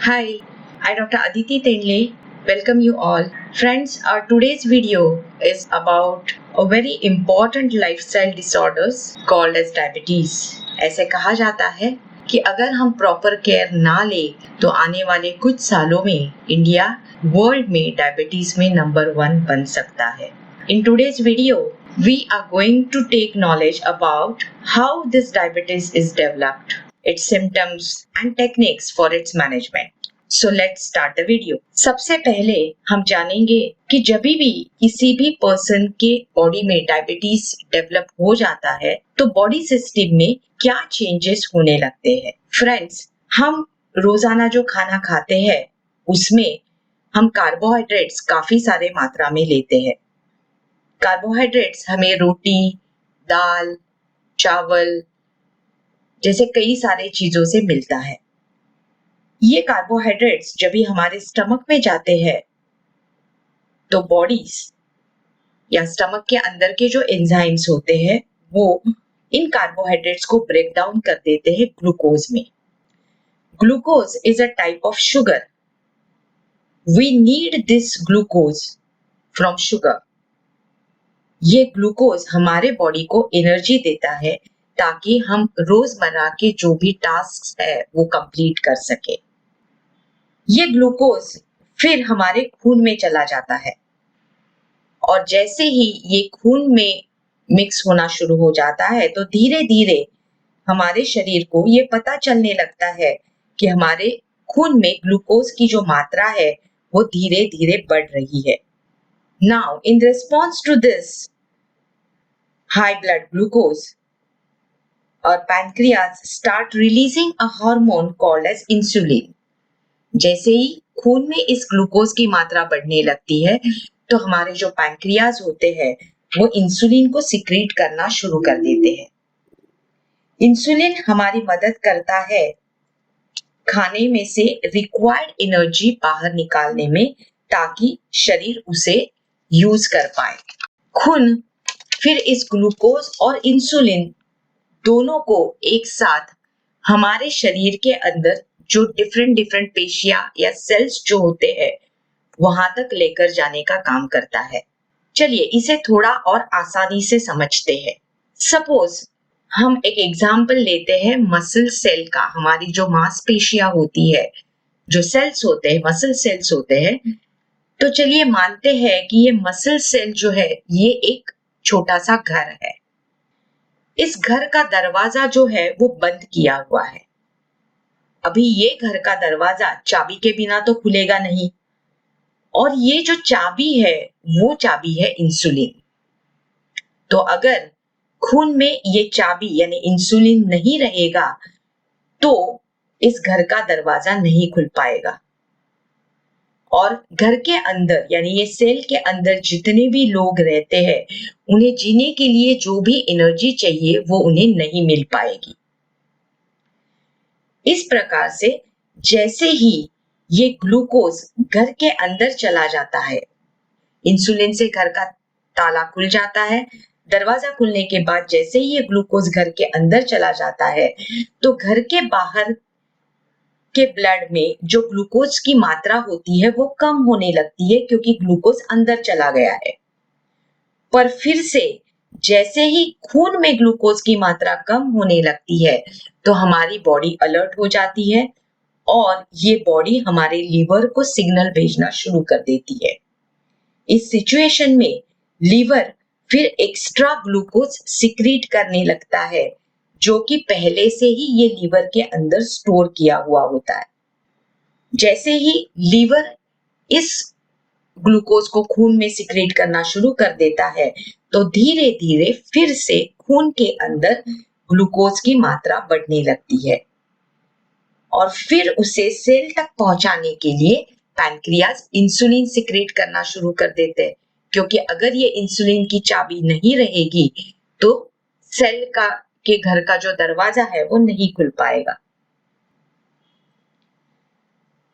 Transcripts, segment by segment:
Hi, I Dr. Aditi Tenle welcome you all. Friends, our today's video is about a very important lifestyle disorders called as diabetes. ऐसे कहा जाता है कि अगर हम proper care ना ले तो आने वाले कुछ सालों में इंडिया वर्ल्ड में डायबिटीज में नंबर 1 बन सकता है. In today's video, we are going to take knowledge about how this diabetes is developed, its symptoms and techniques for its management. So let's start the video. सबसे पहले हम जानेंगे कि जब भी किसी भी पर्सन के बॉडी में डायबिटीज डेवलप हो जाता है तो बॉडी सिस्टम में क्या चेंजेस होने लगते हैं. फ्रेंड्स, हम रोजाना जो खाना खाते हैं उसमें हम कार्बोहाइड्रेट्स काफी सारे मात्रा में लेते हैं. कार्बोहाइड्रेट्स हमें रोटी, दाल, चावल जैसे कई सारे चीजों से मिलता है. ये कार्बोहाइड्रेट्स जब भी हमारे स्टमक में जाते हैं तो बॉडीज या स्टमक के अंदर के जो एंजाइम्स होते हैं वो इन कार्बोहाइड्रेट्स को ब्रेक डाउन कर देते हैं ग्लूकोज में. Glucose is a type of sugar. We need this glucose from sugar. ये ग्लूकोज हमारे बॉडी को एनर्जी देता है ताकि हम रोजमर्रा के जो भी टास्क है वो कंप्लीट कर सके. ये ग्लूकोज फिर हमारे खून में चला जाता है और जैसे ही ये खून में मिक्स होना शुरू हो जाता है तो धीरे धीरे हमारे शरीर को ये पता चलने लगता है कि हमारे खून में ग्लूकोज की जो मात्रा है वो धीरे धीरे बढ़ रही है. Now in response to this high blood glucose, our pancreas start releasing a hormone called as insulin. जैसे ही खून में इस ग्लूकोज की मात्रा बढ़ने लगती है तो हमारे जो पैंक्रियाज होते हैं वो इंसुलिन को सिक्रीट करना शुरू कर देते हैं. इंसुलिन हमारी मदद करता है खाने में से रिक्वायर्ड एनर्जी बाहर निकालने में ताकि शरीर उसे यूज कर पाए. खून फिर इस ग्लूकोज और इंसुलिन दोनों को एक साथ हमारे शरीर के अंदर जो डिफरेंट पेशियां या सेल्स जो होते हैं वहां तक लेकर जाने का काम करता है. चलिए इसे थोड़ा और आसानी से समझते हैं. सपोज हम एक एग्जाम्पल लेते हैं मसल सेल का. हमारी जो मांसपेशियां होती है, जो सेल्स होते हैं, मसल सेल्स होते हैं, तो चलिए मानते हैं कि ये मसल सेल जो है ये एक छोटा सा घर है. इस घर का दरवाजा जो है वो बंद किया हुआ है. अभी ये घर का दरवाजा चाबी के बिना तो खुलेगा नहीं और ये जो चाबी है वो चाबी है इंसुलिन. तो अगर खून में ये चाबी यानी इंसुलिन नहीं रहेगा तो इस घर का दरवाजा नहीं खुल पाएगा और घर के अंदर यानी ये सेल के अंदर जितने भी लोग रहते हैं उन्हें जीने के लिए जो भी एनर्जी चाहिए वो उन्हें नहीं मिल पाएगी. इस प्रकार से जैसे ही ये ग्लूकोज घर के अंदर चला जाता है, इंसुलिन से घर का ताला खुल जाता है. दरवाजा खुलने के बाद जैसे ही ये ग्लूकोज घर के अंदर चला जाता है तो घर के बाहर के ब्लड में जो ग्लूकोज की मात्रा होती है वो कम होने लगती है क्योंकि ग्लूकोज अंदर चला गया है. पर फिर से जैसे ही खून में ग्लूकोज की मात्रा कम होने लगती है तो हमारी बॉडी अलर्ट हो जाती है और ये बॉडी हमारे लीवर को सिग्नल भेजना शुरू कर देती है. इस सिचुएशन में लीवर फिर एक्स्ट्रा ग्लूकोज सिक्रीट करने लगता है जो कि पहले से ही ये लीवर के अंदर स्टोर किया हुआ होता है. जैसे ही लीवर इस ग्लूकोज को खून में सिक्रेट करना शुरू कर देता है तो धीरे धीरे फिर से खून के अंदर ग्लूकोज की मात्रा बढ़ने लगती है और फिर उसे सेल तक पहुंचाने के लिए पैंक्रियाज इंसुलिन सिक्रेट करना शुरू कर देते हैं क्योंकि अगर ये इंसुलिन की चाबी नहीं रहेगी तो सेल के घर का जो दरवाजा है वो नहीं खुल पाएगा.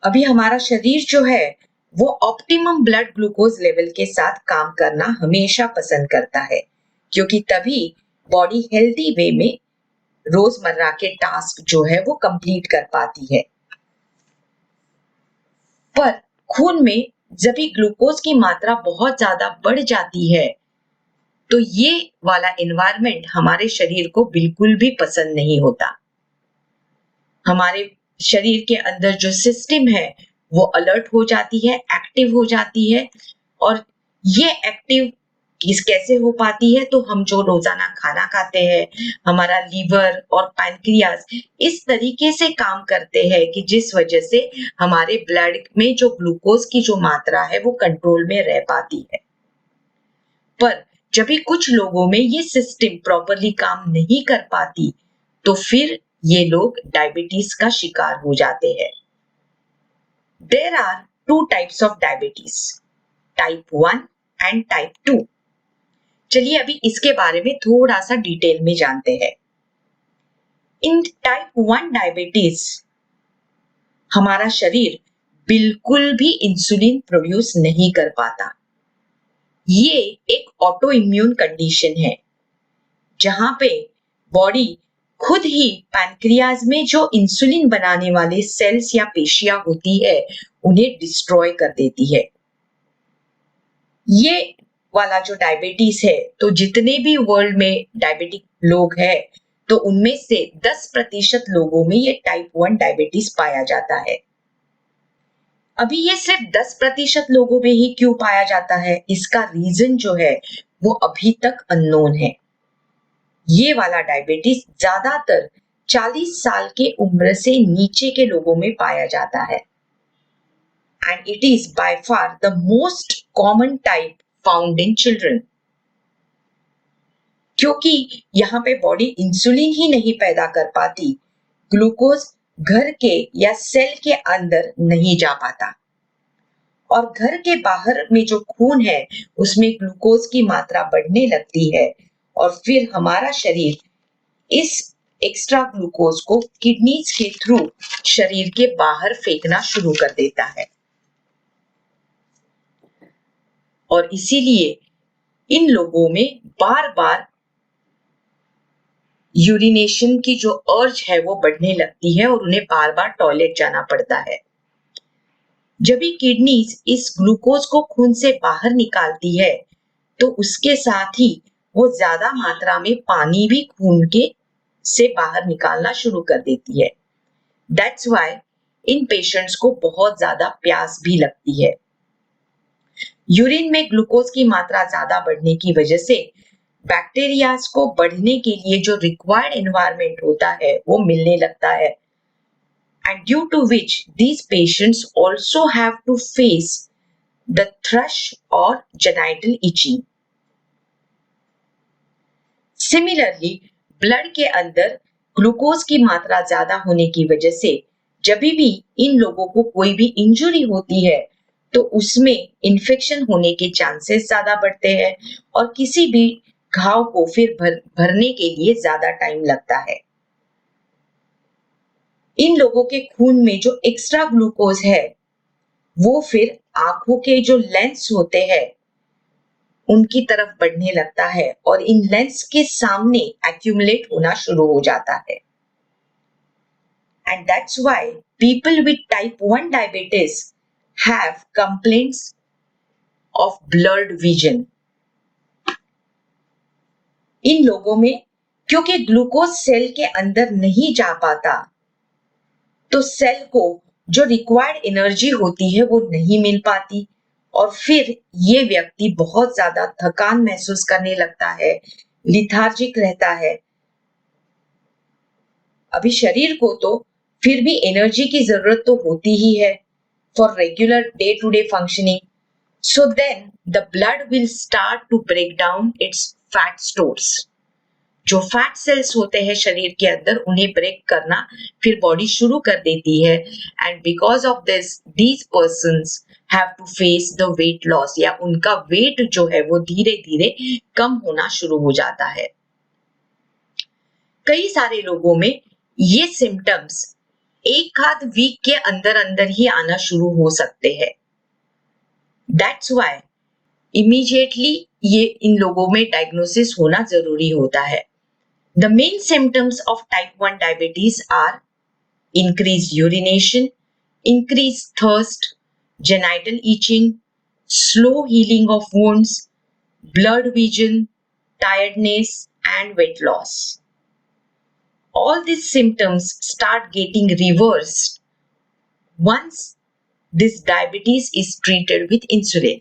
अभी हमारा शरीर जो है वो ऑप्टिमम ब्लड ग्लूकोज लेवल के साथ काम करना हमेशा पसंद करता है क्योंकि तभी बॉडी हेल्दी वे में रोजमर्रा के टास्क जो है वो कंप्लीट कर पाती है. खून में जब भी ग्लूकोज की मात्रा बहुत ज्यादा बढ़ जाती है तो ये वाला एनवायरनमेंट हमारे शरीर को बिल्कुल भी पसंद नहीं होता। हमारे शरीर के अंदर जो सिस्टम है वो अलर्ट हो जाती है, एक्टिव हो जाती है। और ये एक्टिव कैसे हो पाती है, तो हम जो रोजाना खाना खाते हैं, हमारा लीवर और पैनक्रियाज इस तरीके से काम करते हैं कि जिस वजह से हमारे ब्लड में जो ग्लूकोज की जो मात्रा है वो कंट्रोल में रह पाती है। पर जब भी कुछ लोगों में ये सिस्टम प्रॉपरली काम नहीं कर पाती तो फिर ये लोग डायबिटीज का शिकार हो जाते हैं। There are two types of diabetes, type 1 and type 2। चलिए अभी इसके बारे में थोड़ा सा डिटेल में जानते हैं। इन टाइप 1 डायबिटीज हमारा शरीर बिल्कुल भी इंसुलिन प्रोड्यूस नहीं कर पाता। ये एक ऑटो इम्यून कंडीशन है जहां पे बॉडी खुद ही पैनक्रियाज में जो इंसुलिन बनाने वाले सेल्स या पेशियां होती है उन्हें डिस्ट्रॉय कर देती है। ये वाला जो डायबिटीज है, तो जितने भी वर्ल्ड में डायबिटिक लोग हैं तो उनमें से 10% लोगों में ये टाइप 1 डायबिटीज पाया जाता है। अभी ये सिर्फ 10% लोगों में ही क्यों पाया जाता है, इसका रीजन जो है वो अभी तक अननोन है। ये वाला डायबिटीज ज्यादातर 40 साल के उम्र से नीचे के लोगों में पाया जाता है and it is by far the most common type found in children. क्योंकि यहाँ पे बॉडी इंसुलिन ही नहीं पैदा कर पाती, ग्लूकोज घर के या सेल के अंदर नहीं जा पाता और घर के बाहर में जो खून है उसमें ग्लूकोज की मात्रा बढ़ने लगती है और फिर हमारा शरीर इस एक्स्ट्रा ग्लूकोज को किडनीज के थ्रू शरीर के बाहर फेंकना शुरू कर देता है। और इसीलिए इन लोगों में बार बार यूरिनेशन की जो अर्ज है वो बढ़ने लगती है और उन्हें बार बार टॉयलेट जाना पड़ता है। जब भी किडनीज इस ग्लूकोज को खून से बाहर निकालती है तो उसके साथ ही वो ज्यादा मात्रा में पानी भी खून के से बाहर निकालना शुरू कर देती है। दैट्स व्हाई इन पेशेंट्स को बहुत ज्यादा प्यास भी लगती है। यूरिन में ग्लूकोज की मात्रा ज्यादा बढ़ने की वजह से बैक्टीरियाज को बढ़ने के लिए जो रिक्वायर्ड एनवायरनमेंट होता है वो मिलने लगता है and due to which these patients also have to face the thrush or genital itching. Similarly, blood के अंदर ग्लूकोज की मात्रा ज्यादा होने की वजह से जब भी इन लोगों को कोई भी इंजरी होती है तो उसमें इन्फेक्शन होने के चांसेस ज्यादा बढ़ते हैं और किसी भी घाव को फिर भरने के लिए ज्यादा टाइम लगता है। इन लोगों के खून में जो एक्स्ट्रा ग्लूकोज है वो फिर आंखों के जो लेंस होते हैं उनकी तरफ बढ़ने लगता है और इन लेंस के सामने एक्यूमुलेट होना शुरू हो जाता है। And that's why people with type 1 diabetes have complaints of blurred vision. इन लोगों में क्योंकि ग्लूकोज सेल के अंदर नहीं जा पाता तो सेल को जो रिक्वायर्ड एनर्जी होती है वो नहीं मिल पाती और फिर ये व्यक्ति बहुत ज्यादा थकान महसूस करने लगता है, लिथार्जिक रहता है। अभी शरीर को तो फिर भी एनर्जी की जरूरत तो होती ही है for regular day to day functioning. So then the blood will start to break down its fat stores. जो फैट सेल्स होते हैं शरीर के अंदर उन्हें ब्रेक करना फिर बॉडी शुरू कर देती है and because of this these persons have to face the weight loss या उनका वेट जो है वो धीरे धीरे कम होना शुरू हो जाता है। कई सारे लोगों में ये सिम्टम्स एक आध वीक के अंदर अंदर ही आना शुरू हो सकते हैं। दैट्स व्हाई इमीडिएटली ये इन लोगों में डायग्नोसिस होना जरूरी होता है। The main symptoms of type 1 diabetes are increased urination, increased thirst, genital itching, slow healing of wounds, blurred vision, tiredness, and weight loss. All these symptoms start getting reversed once this diabetes is treated with insulin.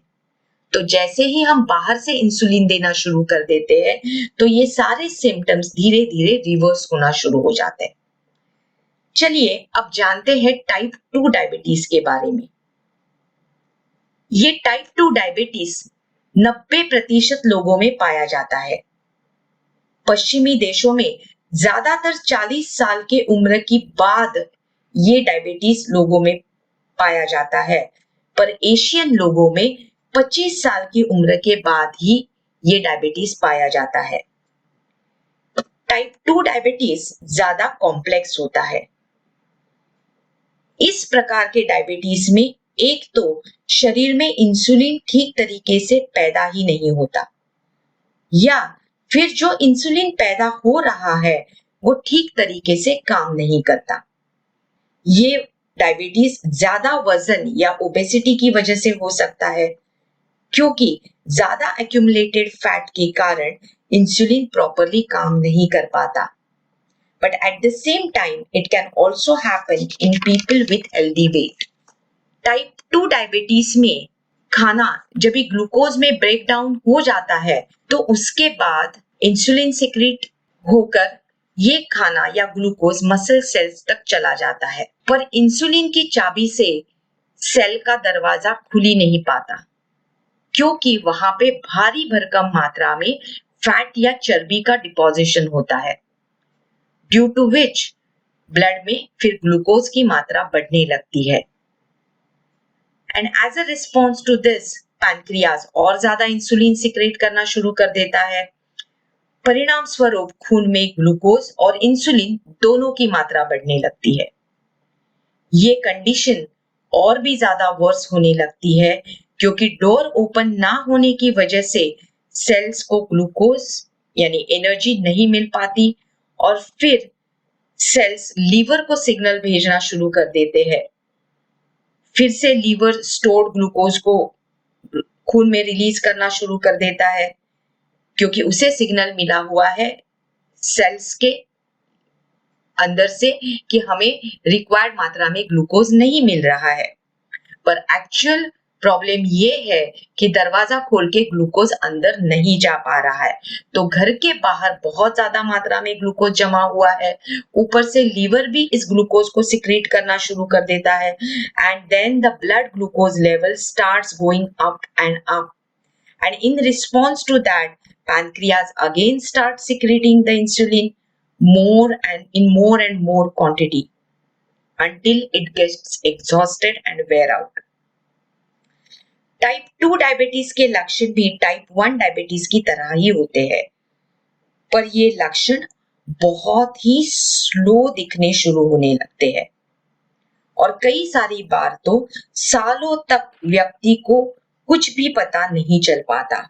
तो जैसे ही हम बाहर से insulin देना शुरू कर देते हैं तो ये सारे सिम्टम्स धीरे धीरे रिवर्स होना शुरू हो जाते हैं। चलिए अब जानते हैं टाइप 2 डायबिटीज के बारे में। ये टाइप 2 डायबिटीज 90% लोगों में पाया जाता है। पश्चिमी देशों में ज्यादातर 40 साल के उम्र की बाद ये डायबिटीज लोगों में पाया जाता है, पर एशियन लोगों में 25 साल की उम्र के बाद ही ये डायबिटीज पाया जाता है। टाइप 2 डायबिटीज ज्यादा कॉम्प्लेक्स होता है। इस प्रकार के डायबिटीज में एक तो शरीर में इंसुलिन ठीक तरीके से पैदा ही नहीं होता, या फिर जो इंसुलिन पैदा हो रहा है वो ठीक तरीके से काम नहीं करता। ये डायबिटीज ज्यादा वजन या ओबेसिटी की वजह से हो सकता है, क्योंकि ज्यादा एक्यूमुलेटेड फैट के कारण इंसुलिन प्रॉपरली काम नहीं कर पाता। But at the same time, it can also happen in people with healthy weight. Type 2 diabetes में खाना जब भी ग्लूकोज में ब्रेक डाउन हो जाता है तो उसके बाद इंसुलिन सिक्रीट होकर ये खाना या ग्लूकोज मसल सेल्स तक चला जाता है, पर इंसुलिन की चाबी से सेल का दरवाजा खुल ही नहीं पाता, क्योंकि वहां पे भारी भरकम मात्रा में फैट या चर्बी का डिपोजिशन होता है, ड्यू टू विच ब्लड में फिर ग्लूकोज की मात्रा बढ़ने लगती है। And as a response to this pancreas और ज्यादा इंसुलिन सिक्रेट करना शुरू कर देता है। परिणाम स्वरूप खून में ग्लूकोज और इंसुलिन दोनों की मात्रा बढ़ने लगती है। ये कंडीशन और भी ज्यादा वर्स होने लगती है, क्योंकि डोर ओपन ना होने की वजह से सेल्स को ग्लूकोज यानी एनर्जी नहीं मिल पाती और फिर सेल्स लीवर को सिग्नल भेजना शुरू कर देते हैं। फिर से लीवर स्टोर्ड ग्लूकोज को खून में रिलीज करना शुरू कर देता है, क्योंकि उसे सिग्नल मिला हुआ है सेल्स के अंदर से कि हमें रिक्वायर्ड मात्रा में ग्लूकोज नहीं मिल रहा है। पर एक्चुअल प्रॉब्लम ये है कि दरवाजा खोल के ग्लूकोज अंदर नहीं जा पा रहा है, तो घर के बाहर बहुत ज्यादा मात्रा में ग्लूकोज जमा हुआ है, ऊपर से लीवर भी इस ग्लूकोज को सिक्रीट करना शुरू कर देता है, and then the blood glucose level starts going up and up, and in response to that pancreas again starts secreting the insulin more and more quantity until it gets exhausted and wear out. Type 2 diabetes के लक्षण भी type 1 diabetes की तरह ही होते हैं, पर ये लक्षण बहुत ही स्लो दिखने शुरू होने लगते हैं और कई सारी बार तो सालों तक व्यक्ति को कुछ भी पता नहीं चल पाता,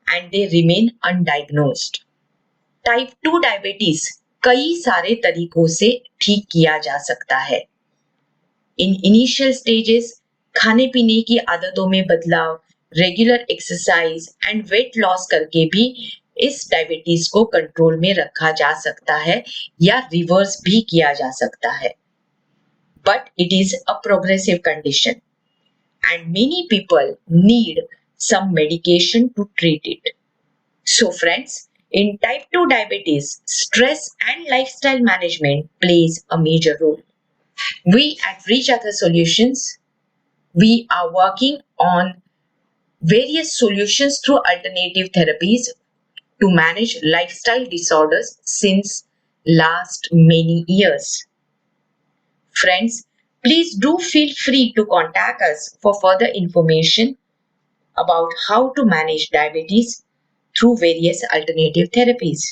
and they remain undiagnosed. Type 2 diabetes कई सारे तरीकों से ठीक किया जा सकता है। इन इनिशियल स्टेजेस खाने पीने की आदतों में बदलाव, regular exercise and weight loss करके भी इस डायबिटीज को कंट्रोल में रखा जा सकता है या रिवर्स भी किया जा सकता है। But it is a progressive condition and many people need some medication to treat it. So friends, in type 2 diabetes, stress and lifestyle management plays a major role. We at Reach Other Solutions, we are working on various solutions through alternative therapies to manage lifestyle disorders since last many years. Friends, please do feel free to contact us for further information about how to manage diabetes through various alternative therapies.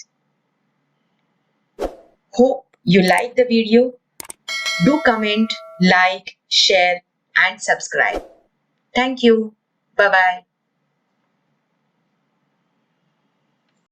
Hope you like the video. Do comment, like, share and subscribe. Thank you. Bye-bye.